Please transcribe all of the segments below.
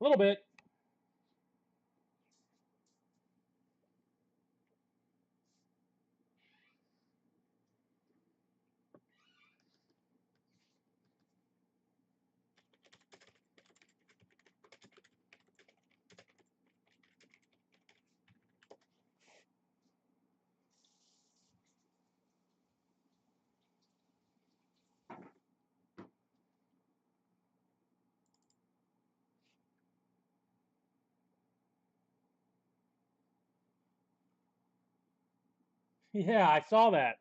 A little bit. Yeah, I saw that.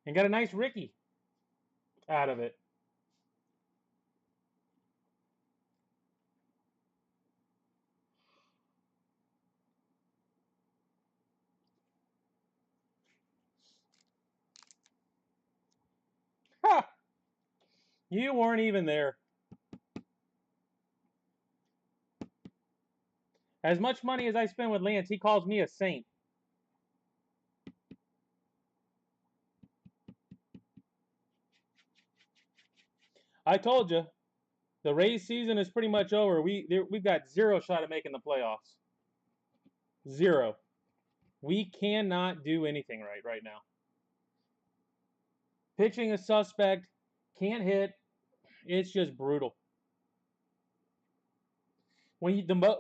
And got a nice Ricky out of it. Ha! You weren't even there. As much money as I spend with Lance, he calls me a saint. I told you, the Rays season is pretty much over. We've got zero shot at making the playoffs. Zero. We cannot do anything right now. Pitching is suspect. Can't hit. It's just brutal. The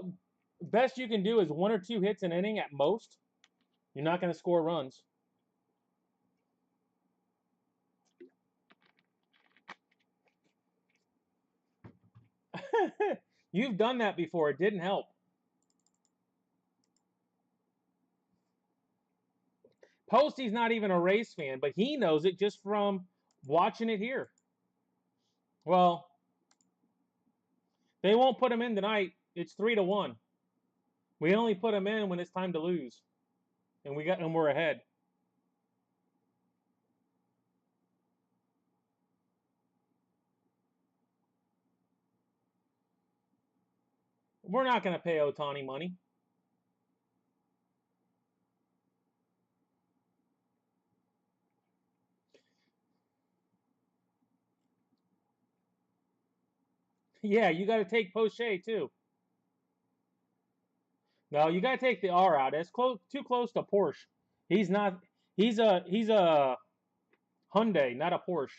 best you can do is 1 or 2 hits an inning at most. You're not going to score runs. You've done that before. It didn't help. Posty's not even a Rays fan, but he knows it just from watching it here. Well, they won't put him in tonight. It's 3-1. We only put him in when it's time to lose, and we're ahead. We're not going to pay Ohtani money. Yeah, you got to take Poche too. No, you got to take the R out. It's too close to Porsche. He's not. He's a Hyundai, not a Porsche.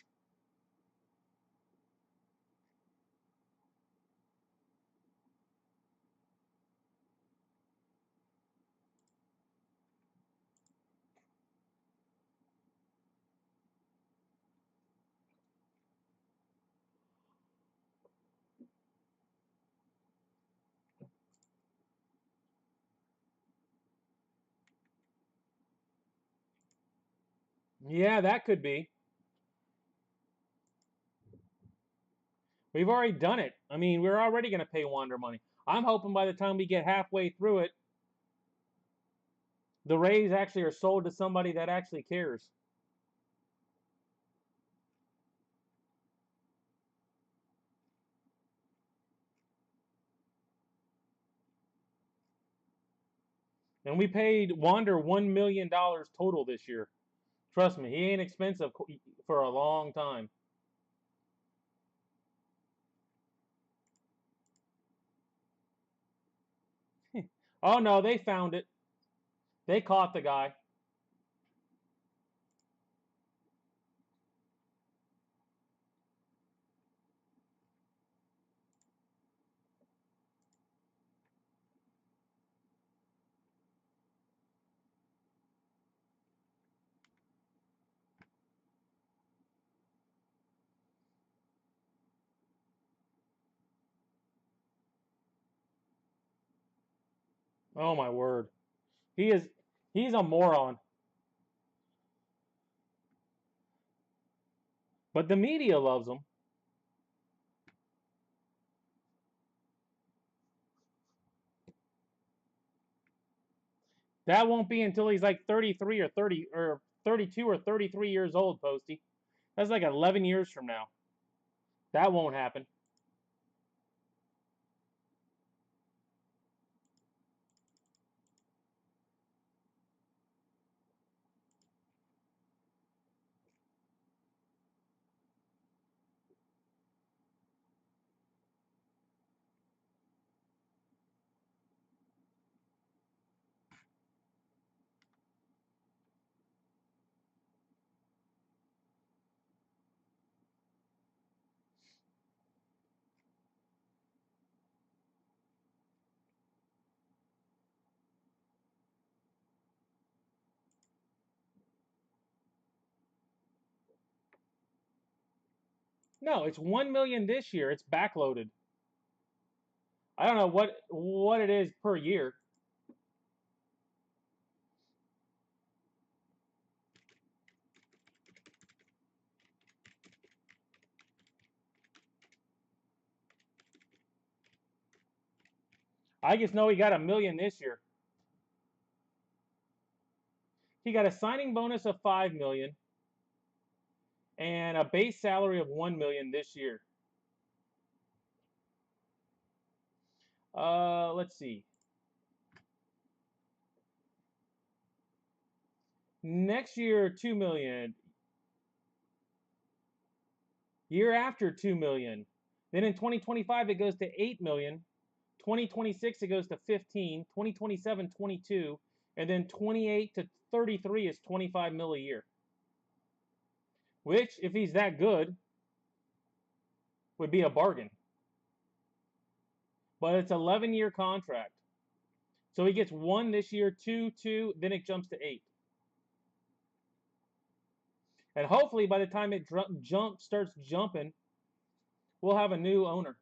Yeah, that could be. We've already done it. I mean, we're already going to pay Wander money. I'm hoping by the time we get halfway through it, the Rays actually are sold to somebody that actually cares. And we paid Wander $1 million total this year. Trust me, he ain't expensive for a long time. Oh no, they found it. They caught the guy. Oh my word. He is he's a moron. But the media loves him. That won't be until he's like 33 or 30 or 32 or 33 years old, Posty. That's like 11 years from now. That won't happen. No, it's 1 million this year. It's backloaded. I don't know what it is per year. I just know he got 1 million this year. He got a signing bonus of 5 million and a base salary of 1 million this year. Let's see. Next year, 2 million. Year after, 2 million. Then in 2025, it goes to 8 million. 2026, it goes to 15. 2027, 22. And then 28 to 33 is 25 mil a year. Which, if he's that good, would be a bargain. But it's 11-year contract. So he gets 1 this year, 2, 2, then it jumps to 8. And hopefully by the time it starts jumping, we'll have a new owner.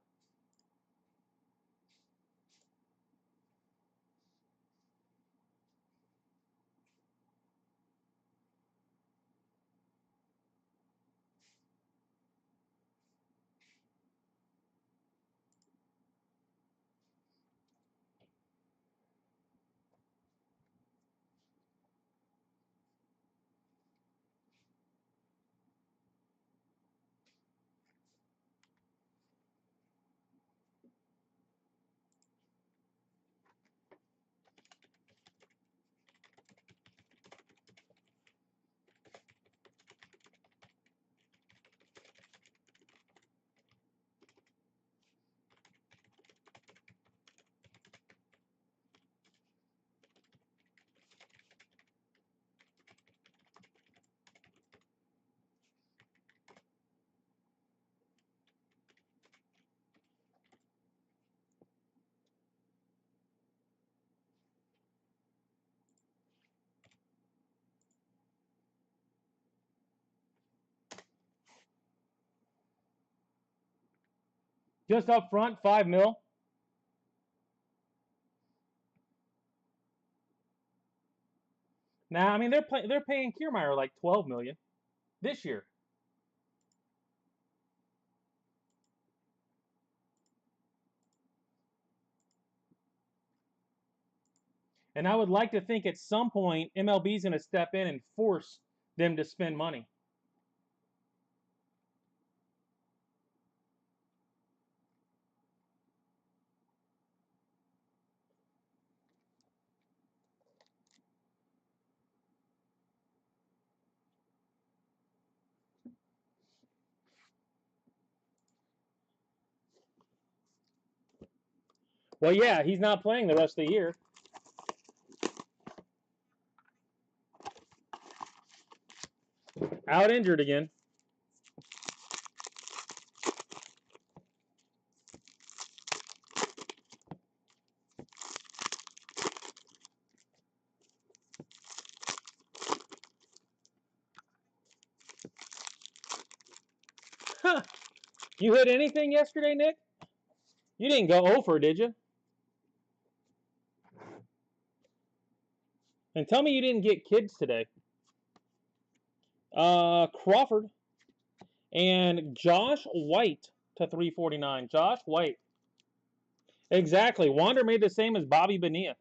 Just up front, 5 mil. Now, I mean, they're paying Kiermaier like 12 million this year. And I would like to think at some point MLB is going to step in and force them to spend money. Well, yeah, he's not playing the rest of the year. Out injured again. Huh. You hit anything yesterday, Nick? You didn't go over, did you? And tell me you didn't get kids today. Crawford and Josh White to 349. Josh White. Exactly. Wander made the same as Bobby Bonilla.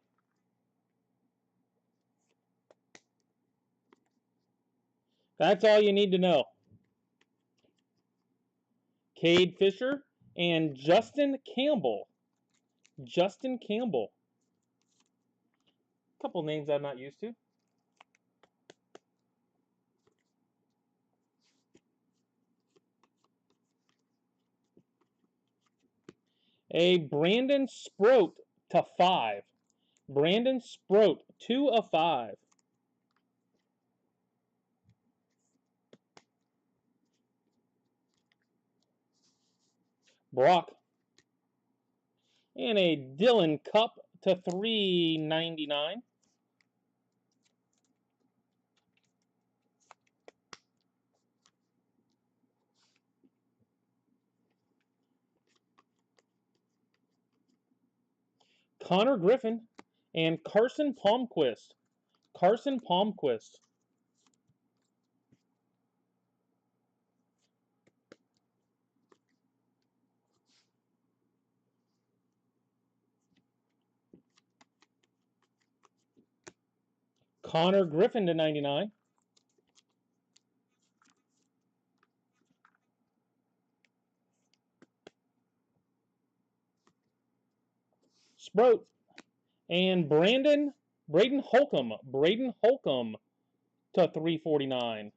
That's all you need to know. Cade Fisher and Justin Campbell. Justin Campbell. A couple names I'm not used to. A Brandon Sproat to 5. Brandon Sproat, 2 of 5. Brock. And a Dylan Cup to 399. Connor Griffin and Carson Palmquist. Carson Palmquist. Connor Griffin to 99. Sproat. And Braden Holcomb. Braden Holcomb to 349.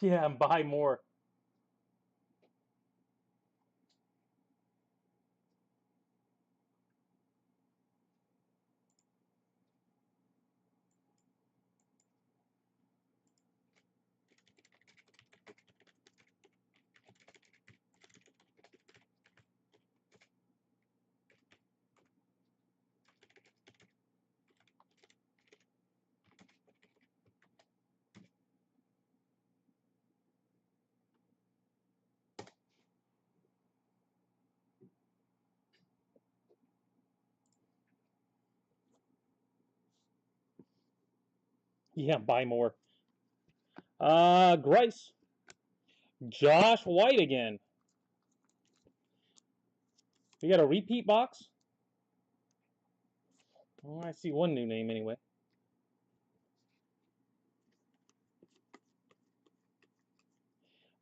Yeah, and buy more. Yeah, buy more. Grice. Josh White again. We got a repeat box. Oh, I see one new name anyway.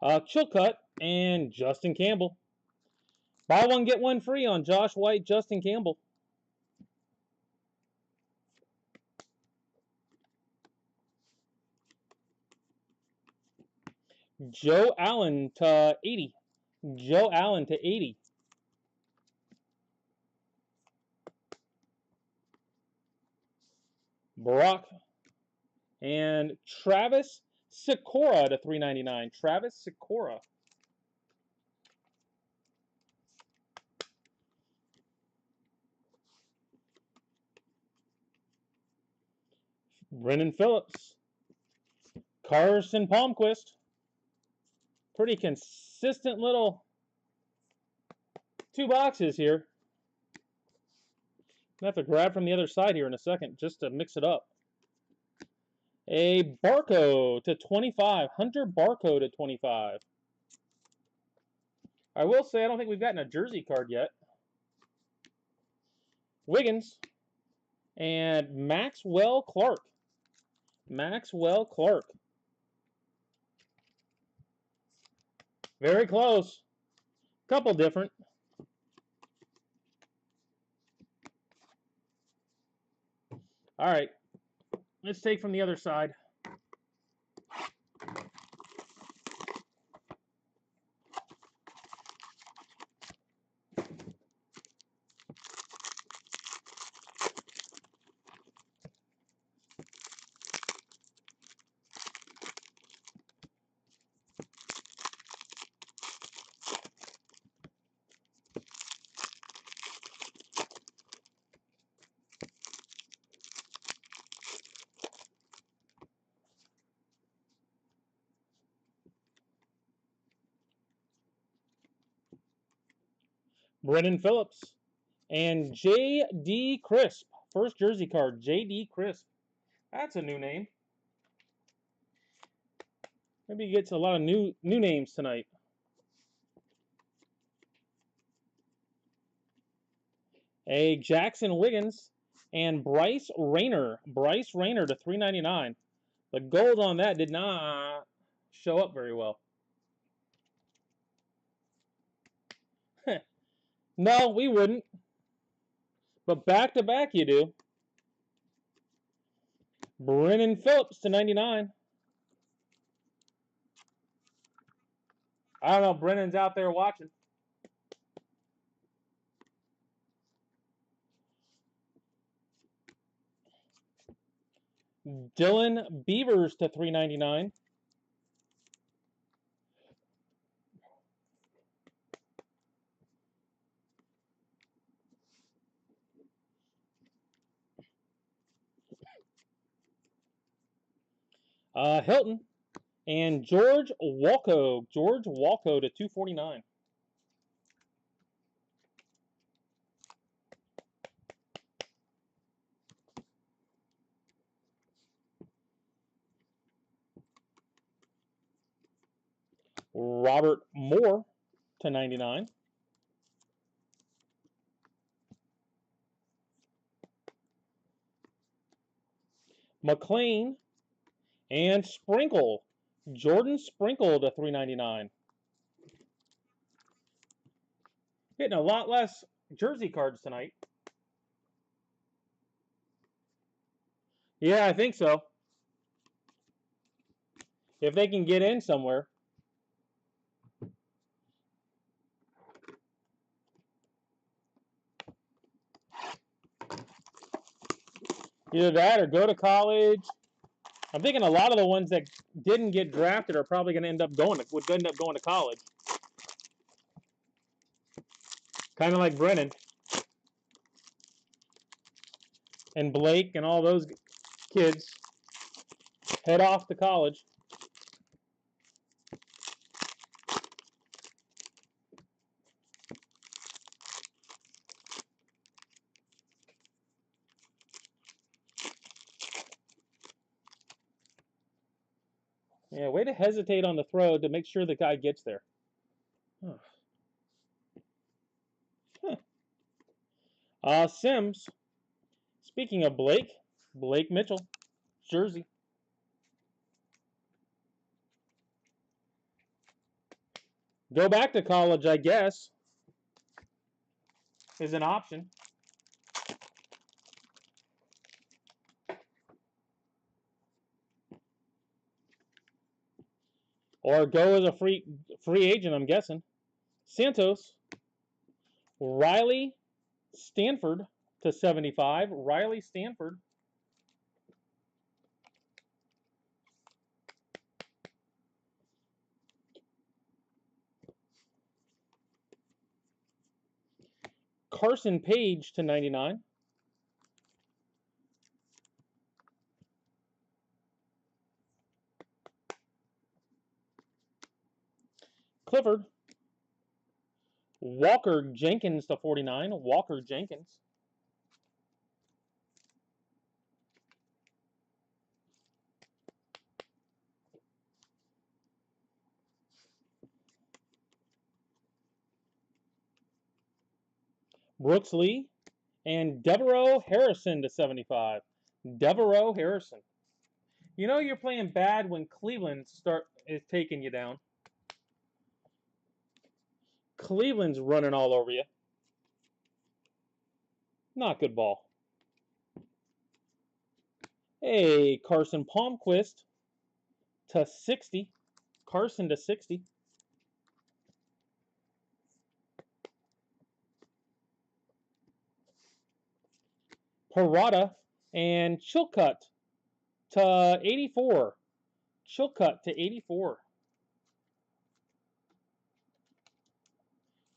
Chilcutt and Justin Campbell. Buy one, get one free on Josh White, Justin Campbell. Joe Allen to 80. Joe Allen to 80. Brock and Travis Sikora to 399. Travis Sikora. Brennan Phillips. Carson Palmquist. Pretty consistent little 2 boxes here. I have to grab from the other side here in a second just to mix it up. A Barco to 25. Hunter Barco to 25. I will say I don't think we've gotten a jersey card yet. Wiggins and Maxwell Clark. Maxwell Clark. Very close. Couple different. All right. Let's take from the other side. Brennan Phillips and J.D. Crisp. First jersey card, J.D. Crisp. That's a new name. Maybe he gets a lot of new names tonight. A Jackson Wiggins and Bryce Rayner. Bryce Rayner to $3.99. The gold on that did not show up very well. No, we wouldn't. But back-to-back you do. Brennan Phillips to 99. I don't know. Brennan's out there watching. Dylan Beavers to $3.99. Hilton and George Walco. George Walco to $2.49. Robert Moore to 99. McLean and Sprinkle. Jordan Sprinkle to $3.99. Getting a lot less jersey cards tonight. Yeah, I think so. If they can get in somewhere. Either that or go to college. I'm thinking a lot of the ones that didn't get drafted are probably going to end up going to college. Kind of like Brennan and Blake and all those kids head off to college. Yeah, way to hesitate on the throw to make sure the guy gets there. Sims. Speaking of Blake Mitchell, jersey. Go back to college, I guess, is an option. Or go as a free agent, I'm guessing. Santos. Riley Stanford to 75. Riley Stanford. Carson Page to 99. Clifford. Walker Jenkins to 49. Walker Jenkins. Brooks Lee and Devereaux Harrison to 75. Devereaux Harrison. You know you're playing bad when Cleveland is taking you down. Cleveland's running all over you. Not good ball. Hey, Carson Palmquist to 60. Carson to 60. Parada and Chilcutt to 84. Chilcutt to 84.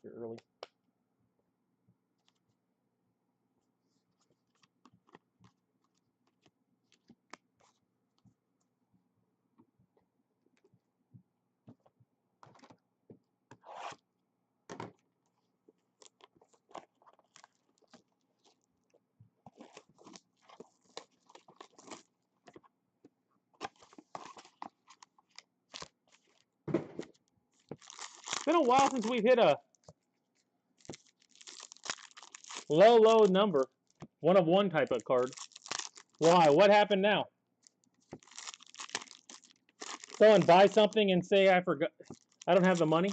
You're early. It's been a while since we've hit a Low number. 1 of 1 type of card. Why? What happened now? Someone buy something and say I forgot. I don't have the money.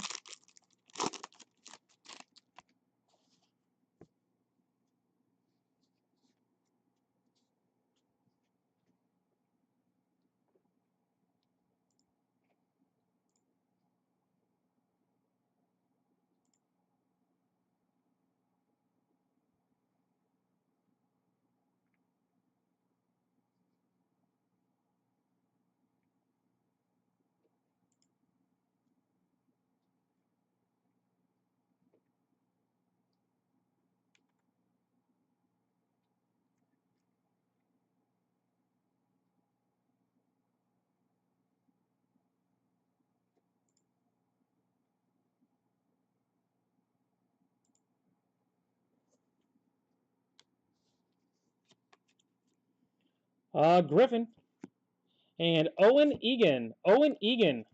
Griffin. And Owen Egan. Owen Egan.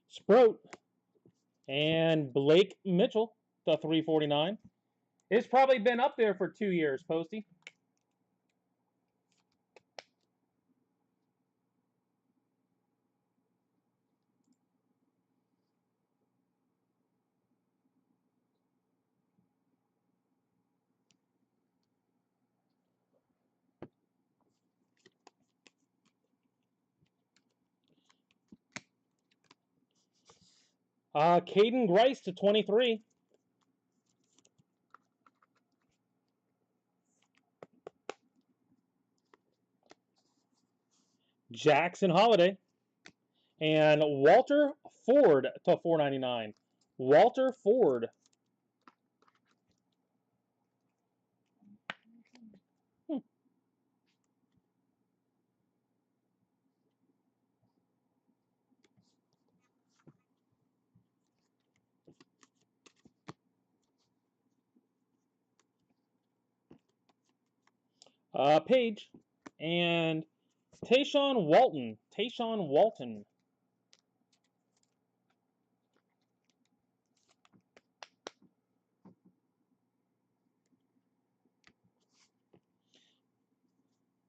Sproat. And Blake Mitchell, the 349. It's probably been up there for 2 years, Posty. Caden Grice to 23. Jackson Holiday. And Walter Ford to 499. Walter Ford. Page. And Tayshawn Walton. Tayshawn Walton.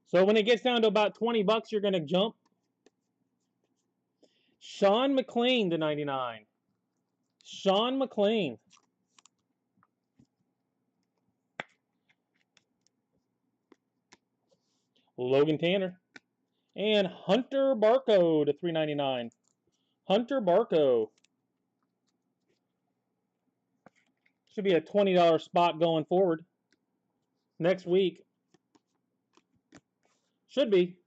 So when it gets down to about 20 bucks, you're going to jump. Sean McLean to 99. Sean McLean. Logan Tanner. And Hunter Barco to 399. Hunter Barco. Should be a $20 spot going forward. Next week. Should be.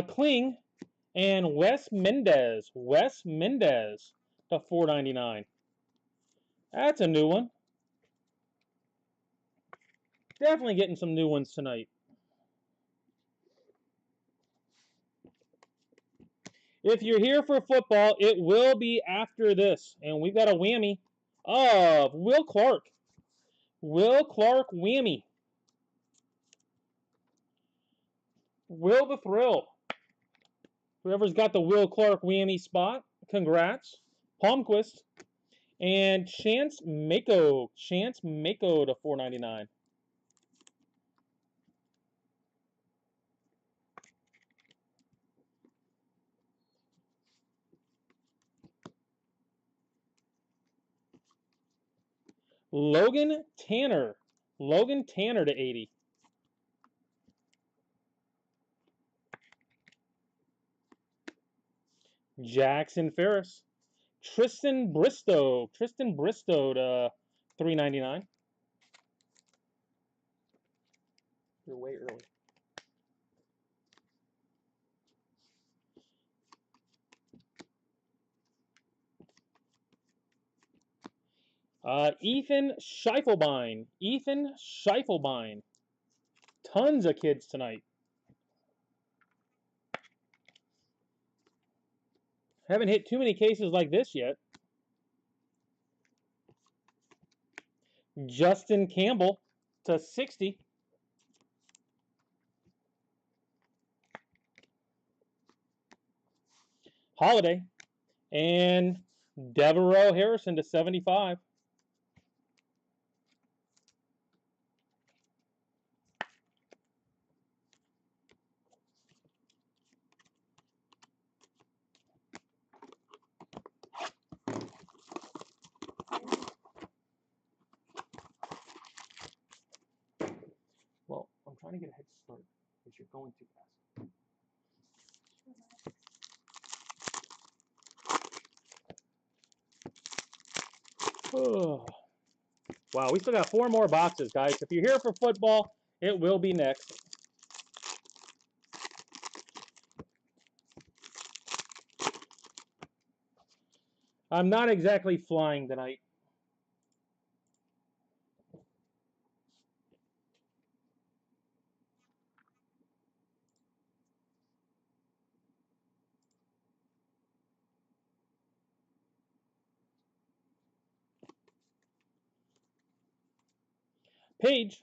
Kling and Wes Mendez. Wes Mendez to 4.99. That's a new one. Definitely getting some new ones tonight. If you're here for football, it will be after this. And we've got a whammy of Will Clark. Will Clark whammy. Will the Thrill. Whoever's got the Will Clark whammy spot, congrats. Palmquist. And Chance Mako. Chance Mako to 4.99. Logan Tanner. Logan Tanner to 80. Jackson Ferris. Tristan Bristow. Tristan Bristow to 3.99. You're way early. Ethan Schiefelbein. Ethan Schiefelbein. Tons of kids tonight. Haven't hit too many cases like this yet. Justin Campbell to 60. Holiday. And Devereaux Harrison to 75. Well, I'm trying to get a head start because you're going too fast. Oh. Wow, we still got 4 more boxes, guys. If you're here for football, it will be next. I'm not exactly flying tonight. Page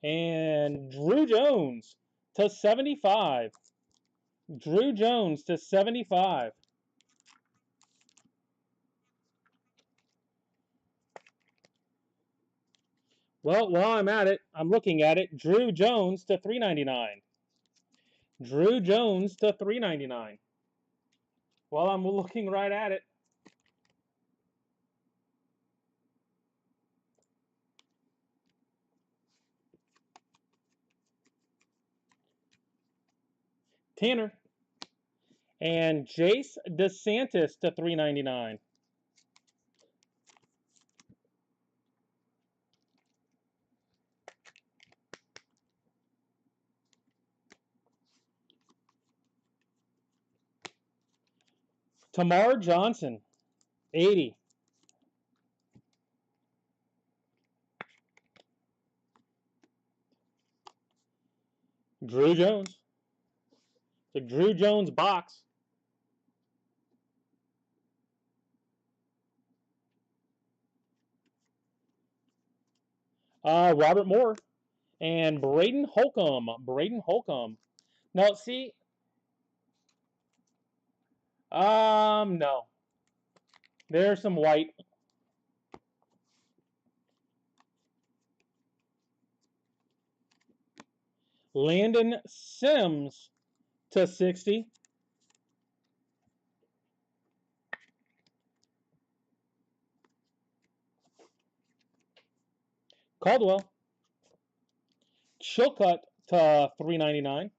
and Drew Jones to 75. Drew Jones to 75. Well, while I'm at it, I'm looking at it. Drew Jones to 3.99. Drew Jones to 3.99. Well, I'm looking right at it. Tanner and Jace DeSantis to 3.99. Tamar Johnson, 80. Drew Jones. The Drew Jones box. Robert Moore and Braden Holcomb. Braden Holcomb. Now, see, no. There's some white. Landon Sims to 60. Caldwell. Chilcutt to 3.99.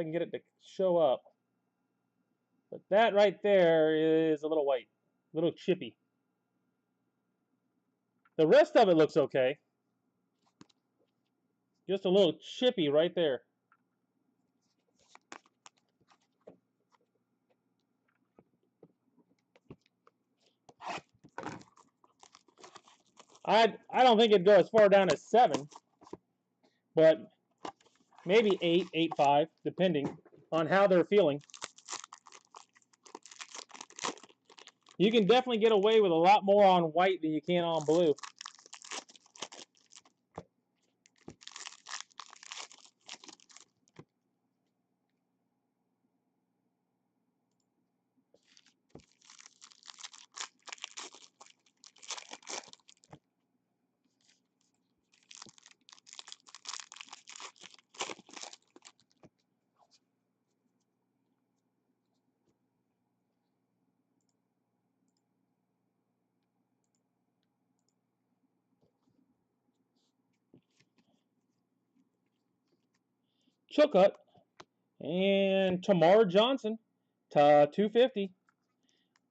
I can get it to show up. But that right there is a little white, a little chippy. The rest of it looks okay. Just a little chippy right there. I don't think it'd go as far down as 7, but maybe 8, 8.5, depending on how they're feeling. You can definitely get away with a lot more on white than you can on blue. Chilcutt and Tamar Johnson to 250.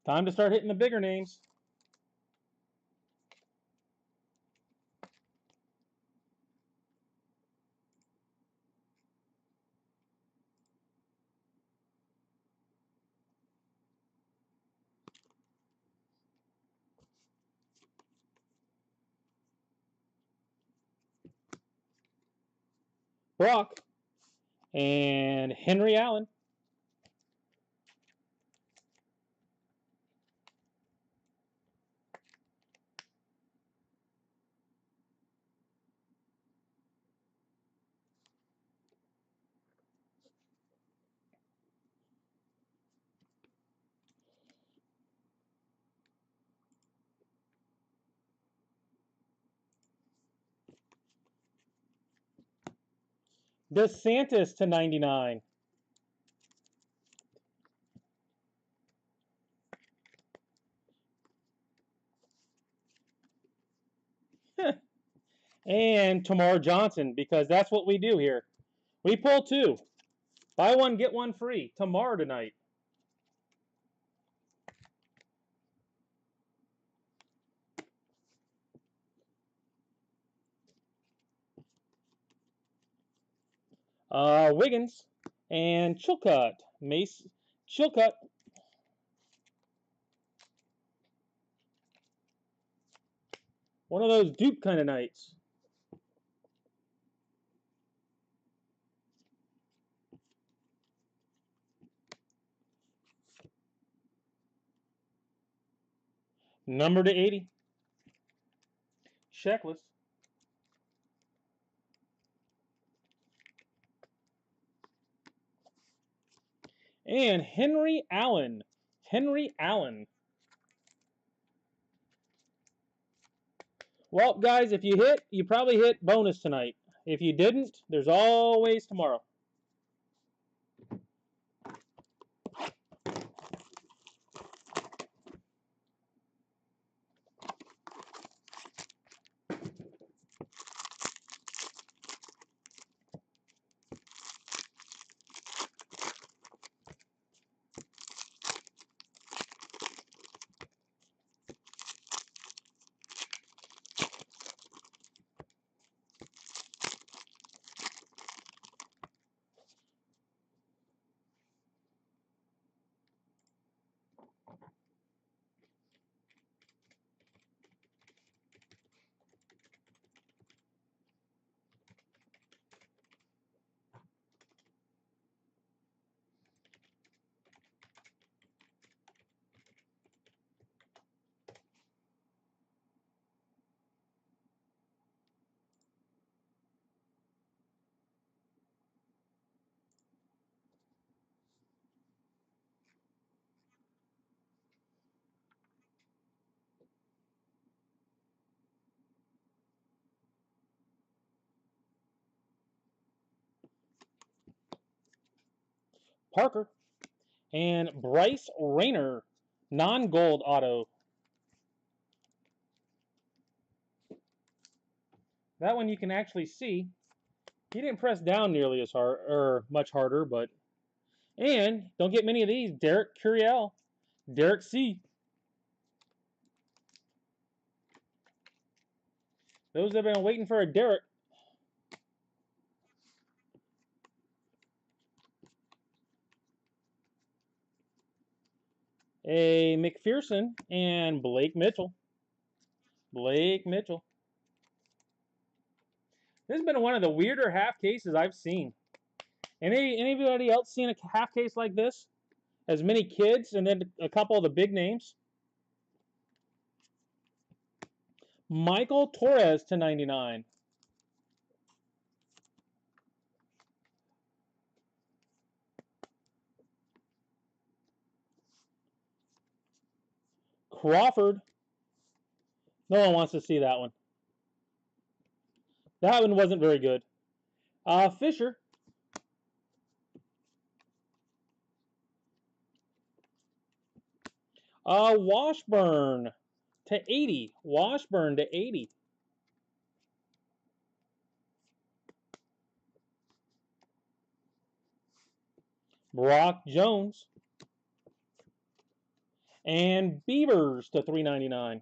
Time to start hitting the bigger names. Brock and Henry Allen. DeSantis to 99. And Tamar Johnson, because that's what we do here. We pull 2. Buy one, get one free. Tamar tonight. Wiggins and Chilcutt. Mace Chilcutt. One of those dupe kind of nights. Number to 80. Checklist. And Henry Allen. Henry Allen. Well, guys, if you hit, you probably hit bonus tonight. If you didn't, there's always tomorrow. Parker and Bryce Rayner, non-gold auto. That one you can actually see. He didn't press down nearly as hard or much harder, but And don't get many of these. Derek Curiel. Derek C. Those that have been waiting for a Derek. A McPherson and Blake Mitchell. Blake Mitchell. This has been one of the weirder half cases I've seen. Anybody else seen a half case like this? As many kids and then a couple of the big names? Michael Torres to 99. Crawford. No one wants to see that one. That one wasn't very good. Fisher. Washburn to 80. Washburn to 80. Brock Jones. And Beavers to 399.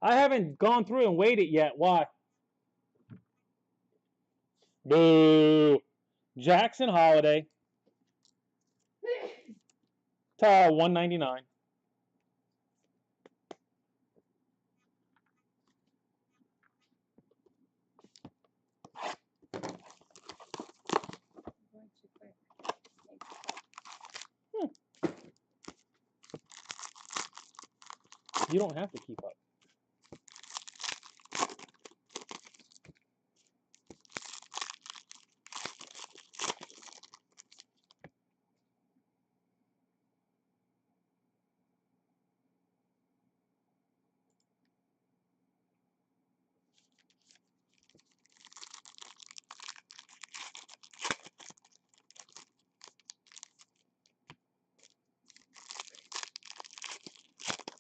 I haven't gone through and weighed it yet. Why? Boo. Jackson Holiday to 199. You don't have to keep up.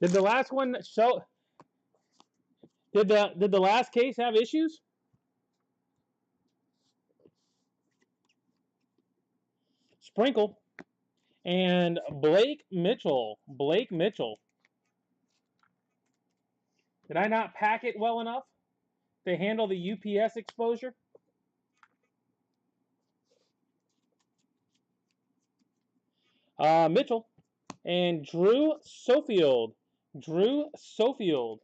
Did the last one show? Did the last case have issues? Sprinkle and Blake Mitchell. Blake Mitchell. Did I not pack it well enough to handle the UPS exposure? Mitchell and Drew Sofield. Drew Sofield.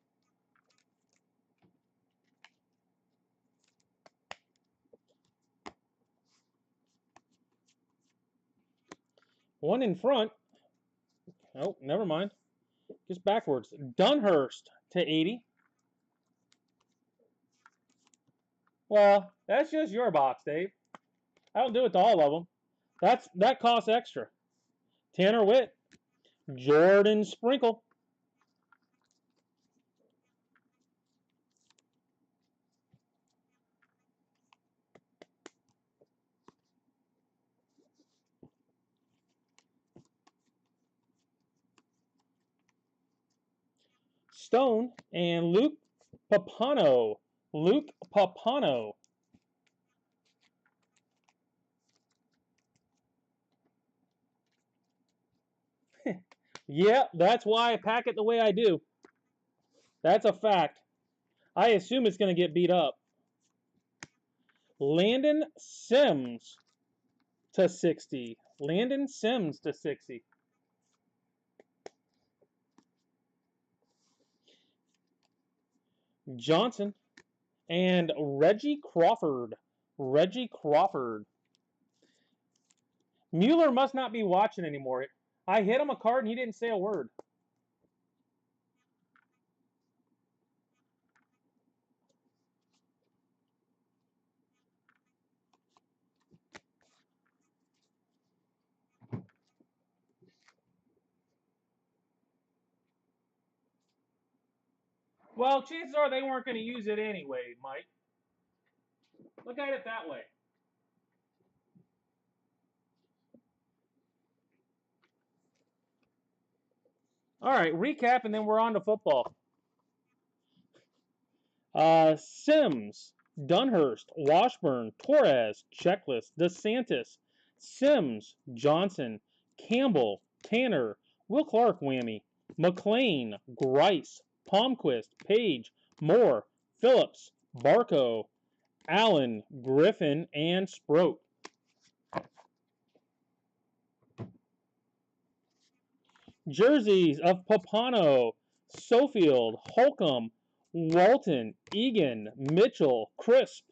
One in front. Oh, never mind. Just backwards. Dunhurst to 80. Well, that's just your box, Dave. I don't do it to all of them. That costs extra. Tanner Witt. Jordan Sprinkle. Stone and Luke Papano. Luke Papano. Yeah, that's why I pack it the way I do. That's a fact. I assume it's going to get beat up. Landon Sims to 60. Landon Sims to 60. Johnson and Reggie Crawford. Reggie Crawford. Mueller must not be watching anymore. I hit him a card and he didn't say a word. Well, chances are they weren't going to use it anyway, Mike. Look at it that way. All right, recap, and then we're on to football. Sims, Dunhurst, Washburn, Torres, Checklist, DeSantis, Sims, Johnson, Campbell, Tanner, Will Clark whammy, McLean, Grice, Palmquist, Page, Moore, Phillips, Barco, Allen, Griffin, and Sproat. Jerseys of Papano, Sofield, Holcomb, Walton, Egan, Mitchell, Crisp.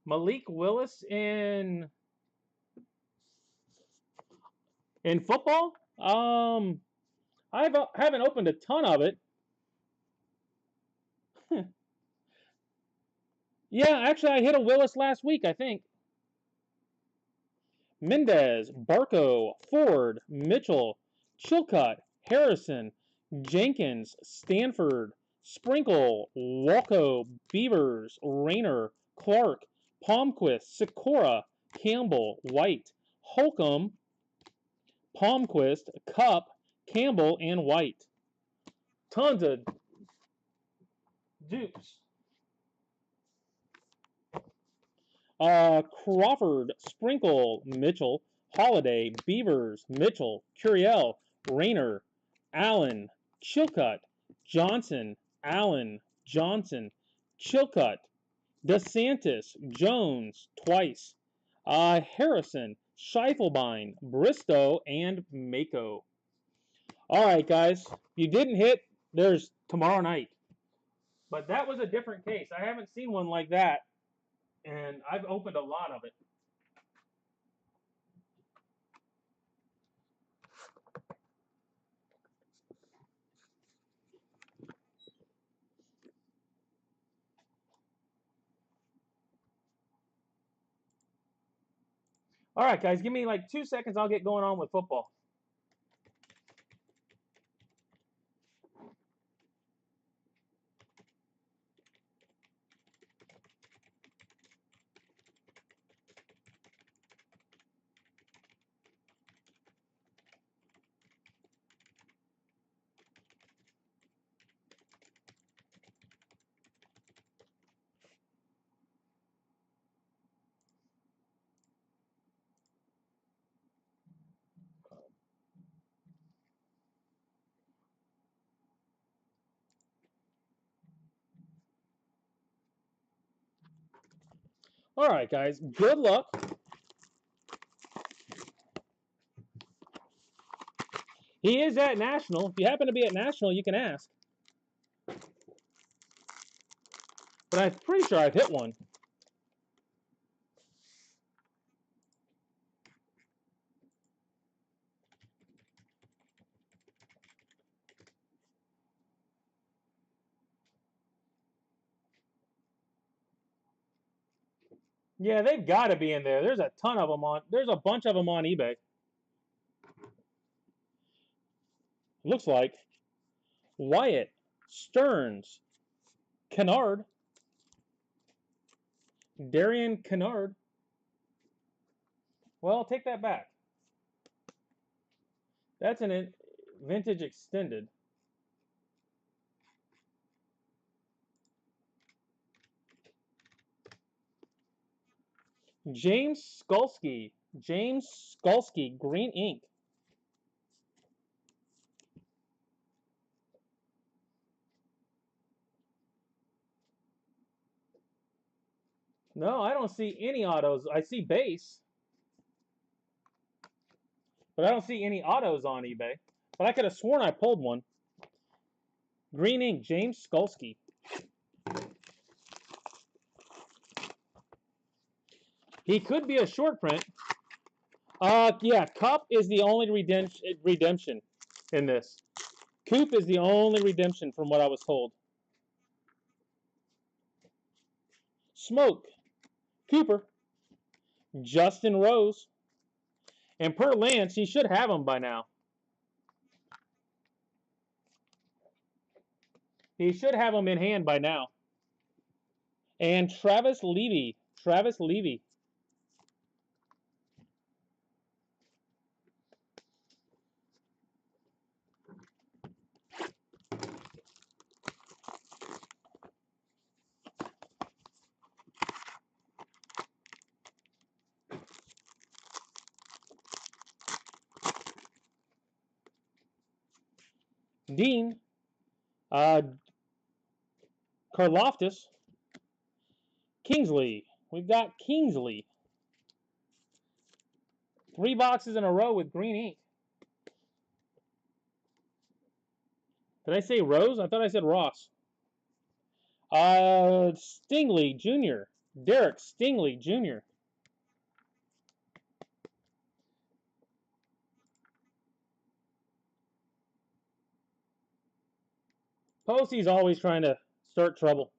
Malik Willis in football. I haven't opened a ton of it. Yeah, actually, I hit a Willis last week, I think. Mendez, Barco, Ford, Mitchell, Chilcott, Harrison, Jenkins, Stanford, Sprinkle, Walco, Beavers, Rayner, Clark, Palmquist, Sikora, Campbell, White, Holcomb, Palmquist, Cup, Campbell, and White. Tons of dupes. Crawford, Sprinkle, Mitchell, Holiday, Beavers, Mitchell, Curiel, Rayner, Allen, Chilcutt, Johnson, Allen, Johnson, Chilcutt, DeSantis, Jones, twice, Harrison, Scheifelebein, Bristow, and Mako. All right, guys, you didn't hit. There's tomorrow night. But that was a different case. I haven't seen one like that, and I've opened a lot of it. All right, guys, give me like 2 seconds. I'll get going on with football. All right, guys, good luck. He is at National. If you happen to be at National, you can ask. But I'm pretty sure I've hit one. Yeah, they've got to be in there. There's a ton of them on. There's a bunch of them on eBay. Looks like Wyatt, Stearns, Kennard, Darian Kennard. Well, take that back. That's an vintage extended. James Skolsky. James Skolsky, green ink. No, I don't see any autos. I see base, but I don't see any autos on eBay. But I could have sworn I pulled one. Green ink, James Skolsky. He could be a short print. Yeah, Cup is the only redemption in this. Coop is the only redemption from what I was told. Smoke, Cooper, Justin Rose, and per Lance, he should have them by now. He should have them in hand by now. And Travis Levy. Travis Levy. Dean. Karloftis. Kingsley. We've got Kingsley. 3 boxes in a row with green ink. Did I say Rose? I thought I said Ross. Stingley Jr. Derek Stingley Jr. Postie's always trying to start trouble.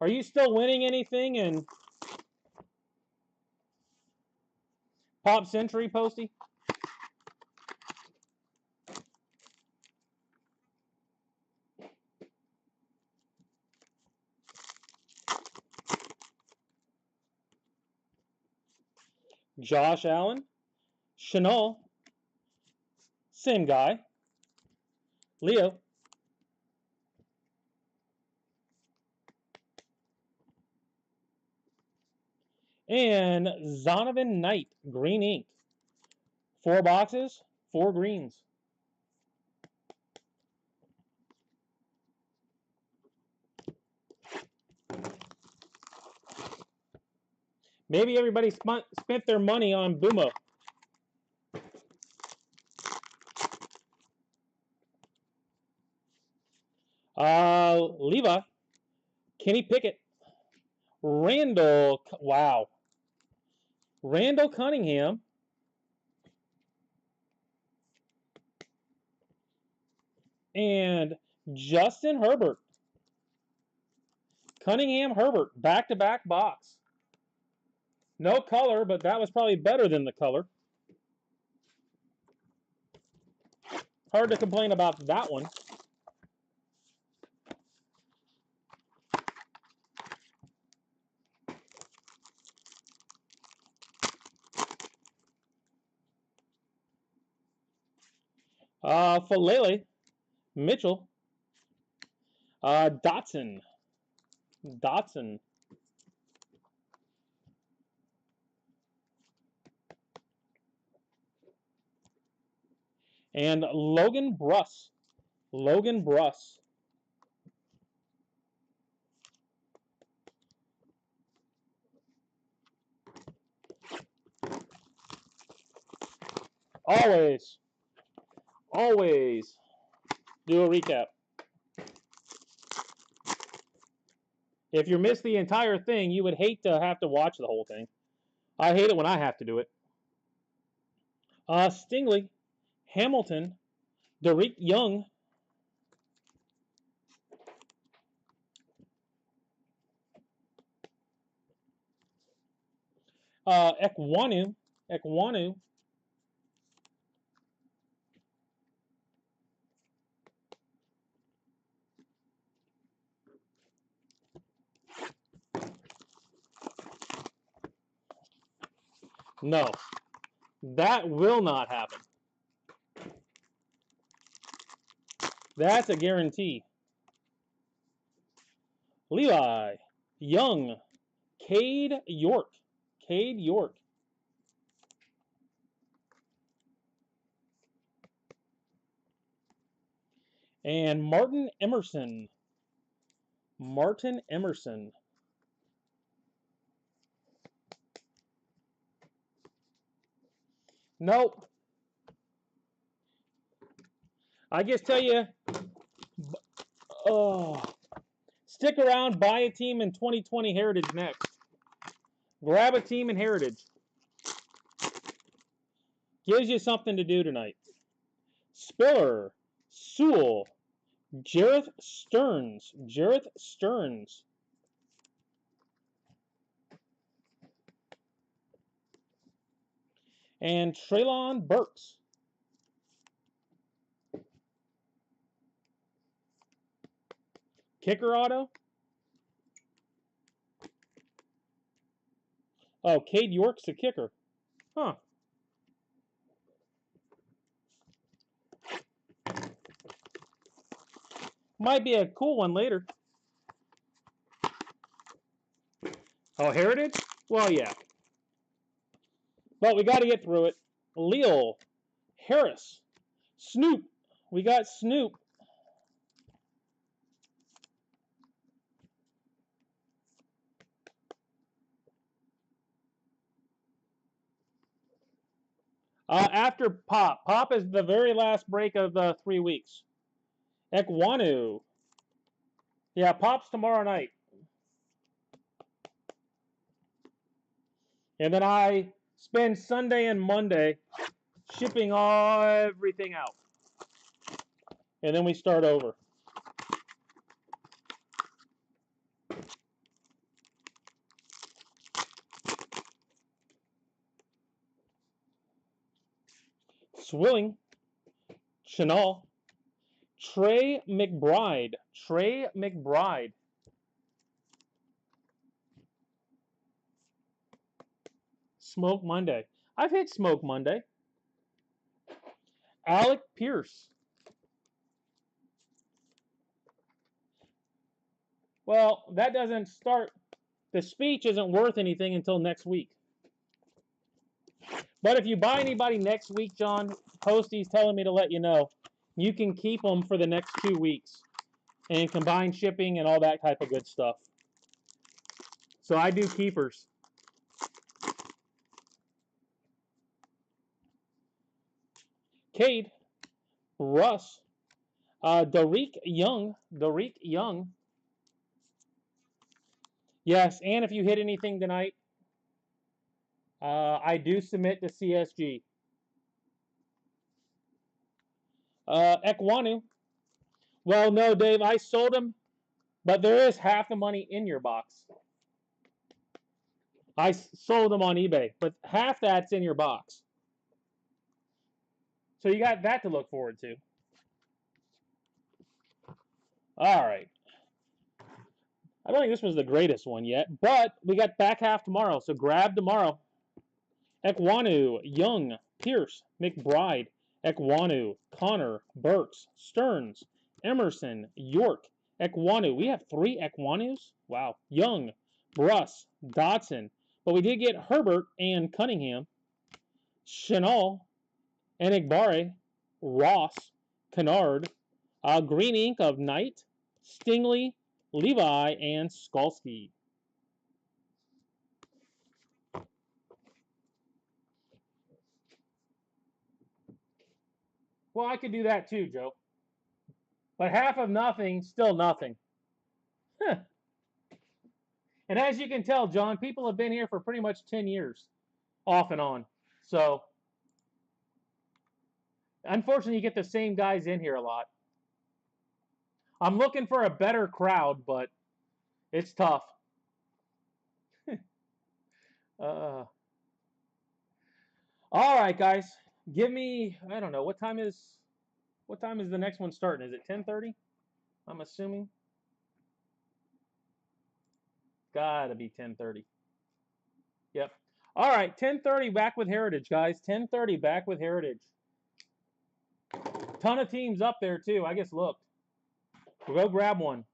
Are you still winning anything in Pop Century, Postie? Josh Allen, Chanel, same guy, Leo, and Zonovan Knight, green ink. 4 boxes, 4 greens. Maybe everybody spent their money on Bumo. Levi, Kenny Pickett, Randall, wow. Randall Cunningham, and Justin Herbert. Cunningham, Herbert, back-to-back box. No color, but that was probably better than the color. Hard to complain about that one. Falele, Mitchell, Dotson, and Logan Bruss. Always do a recap. If you missed the entire thing, you would hate to have to watch the whole thing. I hate it when I have to do it. Stingley, Hamilton, Derek Young, Ekwonu, No, that will not happen. That's a guarantee. Levi, Young, Cade York. And Martin Emerson. Nope. I just tell you, stick around, buy a team in 2020 Heritage next. Grab a team in Heritage. Gives you something to do tonight. Spiller, Sewell, Jareth Stearns. And Treylon Burks. Kicker auto. Oh, Cade York's the kicker. Huh. Might be a cool one later. Oh, Heritage? Well, yeah. But we got to get through it. Leal, Harris, Snoop. We got Snoop. After Pop. Pop is the very last break of the 3 weeks. Ekwonu. Yeah, Pop's tomorrow night. And then I spend Sunday and Monday shipping everything out. And then we start over. Swilling, Chanel, Trey McBride. Trey McBride. Smoke Monday. I've hit Smoke Monday. Alec Pierce. Well, that doesn't start. The speech isn't worth anything until next week. But if you buy anybody next week, John, Posty's telling me to let you know, you can keep them for the next 2 weeks and combine shipping and all that type of good stuff. So I do keepers. Cade, Russ, Derek Young. Yes, and if you hit anything tonight, I do submit to CSG. Ekwonu. Well, no, Dave, I sold him, but there is half the money in your box. I sold them on eBay, but half that's in your box. So you got that to look forward to. All right. I don't think this was the greatest one yet, but we got back half tomorrow, so grab tomorrow. Ekwonu, Young, Pierce, McBride, Ekwonu, Connor, Burks, Stearns, Emerson, York, Ekwonu. We have 3 Ekwonus? Wow. Young, Bruss, Dotson. But we did get Herbert and Cunningham, Chanel, Enigbare, Ross, Kennard, Green Ink of Knight, Stingley, Levi, and Skalski. Well, I could do that too, Joe. But half of nothing, still nothing. Huh. And as you can tell, John, people have been here for pretty much 10 years, off and on. So, unfortunately, you get the same guys in here a lot. I'm looking for a better crowd, but it's tough. All right, guys. Give me, I don't know, what time is the next one starting? Is it 10:30? I'm assuming. Gotta be 10:30. Yep. All right, 10:30 back with Heritage, guys. 10:30 back with Heritage. Ton of teams up there too. I just looked. We'll go grab one.